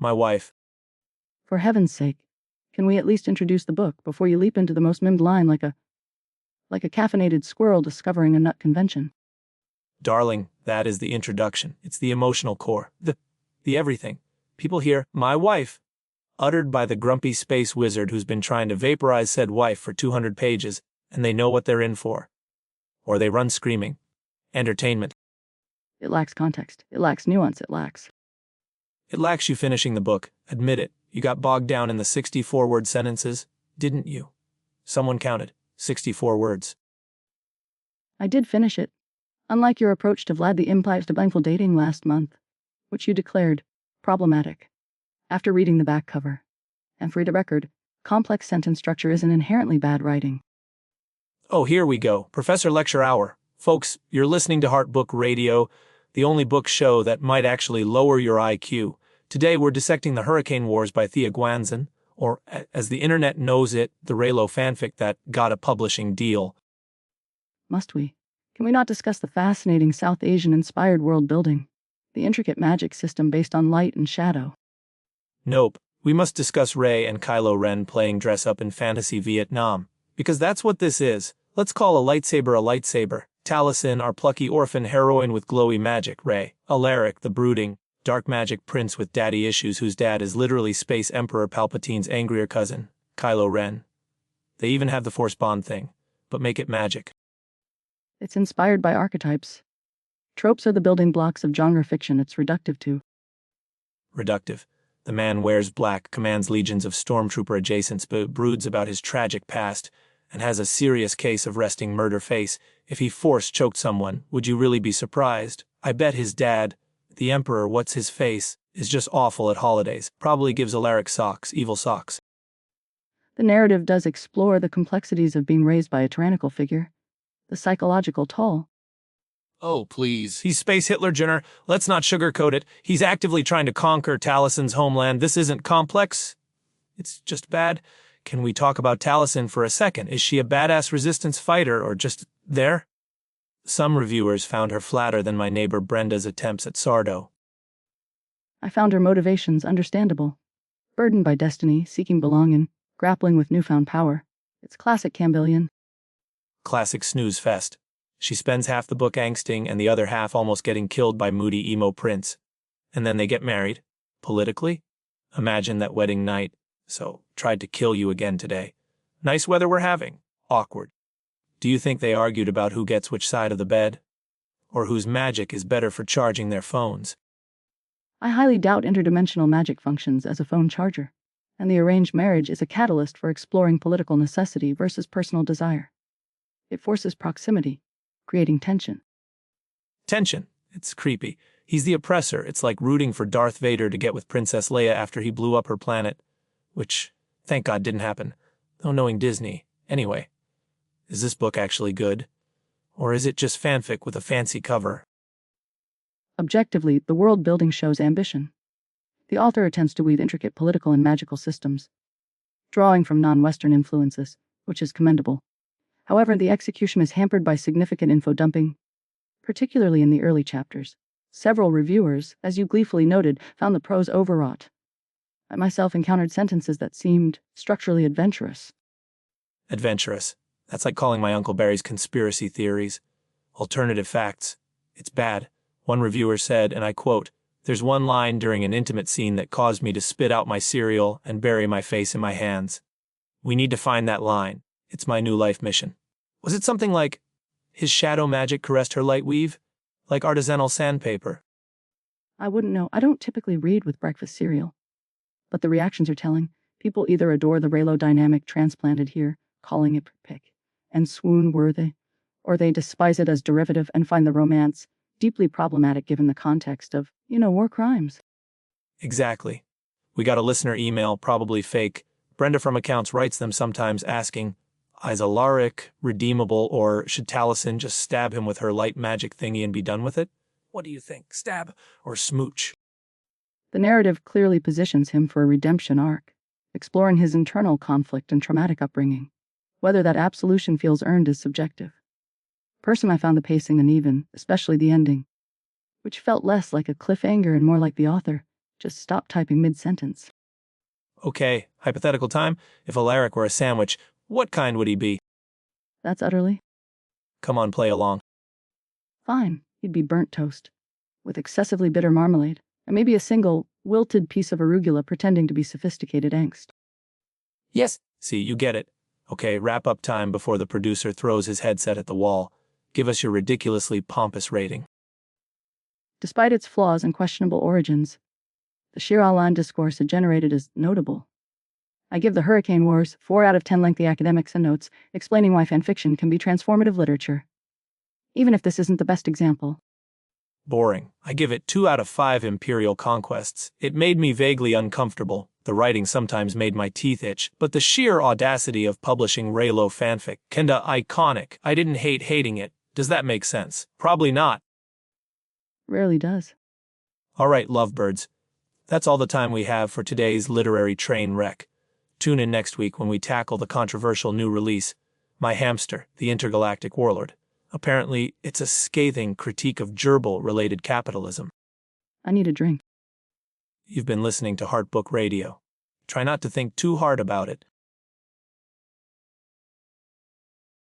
my wife. For heaven's sake, can we at least introduce the book before you leap into the most mimed line like a caffeinated squirrel discovering a nut convention? Darling, that is the introduction. It's the emotional core. The everything. People hear, my wife, uttered by the grumpy space wizard who's been trying to vaporize said wife for 200 pages, and they know what they're in for. Or they run screaming. Entertainment. It lacks context. It lacks nuance. It lacks you finishing the book. Admit it. You got bogged down in the 64-word sentences, didn't you? Someone counted. 64 words. I did finish it. Unlike your approach to Vlad the Impact to Blindfold Dating last month, which you declared problematic after reading the back cover. And for the record, complex sentence structure isn't inherently bad writing. Oh, here we go. Professor Lecture Hour. Folks, you're listening to Heart Book Radio, the only book show that might actually lower your IQ. Today we're dissecting The Hurricane Wars by Thea Guanzon, or as the internet knows it, the Raylo fanfic that got a publishing deal. Must we? Can we not discuss the fascinating South Asian-inspired world building? The intricate magic system based on light and shadow? Nope. We must discuss Rey and Kylo Ren playing dress-up in fantasy Vietnam. Because that's what this is. Let's call a lightsaber. Talasyn, our plucky orphan heroine with glowy magic. Rey, Alaric, the brooding, dark magic prince with daddy issues whose dad is literally Space Emperor Palpatine's angrier cousin, Kylo Ren. They even have the Force bond thing, but make it magic. It's inspired by archetypes. Tropes are the building blocks of genre fiction it's reductive to. Reductive. The man wears black, commands legions of stormtrooper adjacents, but broods about his tragic past, and has a serious case of resting murder face. If he force-choked someone, would you really be surprised? I bet his dad, the Emperor, what's his face, is just awful at holidays. Probably gives Alaric socks, evil socks. The narrative does explore the complexities of being raised by a tyrannical figure. The psychological toll. Oh, please. He's Space Hitler, Jenner. Let's not sugarcoat it. He's actively trying to conquer Talasyn's homeland. This isn't complex. It's just bad. Can we talk about Talasyn for a second? Is she a badass resistance fighter or just there? Some reviewers found her flatter than my neighbor Brenda's attempts at Sardo. I found her motivations understandable. Burdened by destiny, seeking belonging, grappling with newfound power. It's classic Campbellian. Classic snooze fest. She spends half the book angsting and the other half almost getting killed by moody emo prince. And then they get married. Politically? Imagine that wedding night. So, tried to kill you again today. Nice weather we're having. Awkward. Do you think they argued about who gets which side of the bed? Or whose magic is better for charging their phones? I highly doubt interdimensional magic functions as a phone charger, and the arranged marriage is a catalyst for exploring political necessity versus personal desire. It forces proximity, creating tension. Tension. It's creepy. He's the oppressor. It's like rooting for Darth Vader to get with Princess Leia after he blew up her planet. Which, thank God, didn't happen. Though knowing Disney. Anyway, is this book actually good? Or is it just fanfic with a fancy cover? Objectively, the world building shows ambition. The author attempts to weave intricate political and magical systems, drawing from non-Western influences, which is commendable. However, the execution is hampered by significant info dumping, particularly in the early chapters. Several reviewers, as you gleefully noted, found the prose overwrought. I myself encountered sentences that seemed structurally adventurous. Adventurous. That's like calling my Uncle Barry's conspiracy theories. Alternative facts. It's bad. One reviewer said, and I quote, "There's one line during an intimate scene that caused me to spit out my cereal and bury my face in my hands. We need to find that line. It's my new life mission." Was it something like, his shadow magic caressed her light weave? Like artisanal sandpaper? I wouldn't know. I don't typically read with breakfast cereal. But the reactions are telling. People either adore the Raylo dynamic transplanted here, calling it pick and swoon-worthy, or they despise it as derivative and find the romance deeply problematic given the context of, war crimes. Exactly. We got a listener email, probably fake. Brenda from Accounts writes them sometimes asking, is Alaric redeemable, or should Talasyn just stab him with her light magic thingy and be done with it? What do you think, stab or smooch? The narrative clearly positions him for a redemption arc, exploring his internal conflict and traumatic upbringing. Whether that absolution feels earned is subjective. Personally, I found the pacing uneven, especially the ending, which felt less like a cliffhanger and more like the author Just stop typing mid-sentence. Okay, hypothetical time. If Alaric were a sandwich, what kind would he be? That's utterly Come on, play along. fine. He'd be burnt toast, with excessively bitter marmalade, and maybe a single, wilted piece of arugula pretending to be sophisticated angst. Yes. See, you get it. Okay, wrap up time before the producer throws his headset at the wall. Give us your ridiculously pompous rating. Despite its flaws and questionable origins, the sheer Alan discourse it generated is notable. I give the Hurricane Wars 4 out of 10 lengthy academics and notes explaining why fanfiction can be transformative literature. Even if this isn't the best example. Boring. I give it 2 out of 5 imperial conquests. It made me vaguely uncomfortable. The writing sometimes made my teeth itch, but the sheer audacity of publishing Raylo fanfic, kinda iconic. I didn't hate hating it. Does that make sense? Probably not. Rarely does. Alright, lovebirds. That's all the time we have for today's literary train wreck. Tune in next week when we tackle the controversial new release, My Hamster, the Intergalactic Warlord. Apparently, it's a scathing critique of gerbil-related capitalism. I need a drink. You've been listening to Heartbook Radio. Try not to think too hard about it.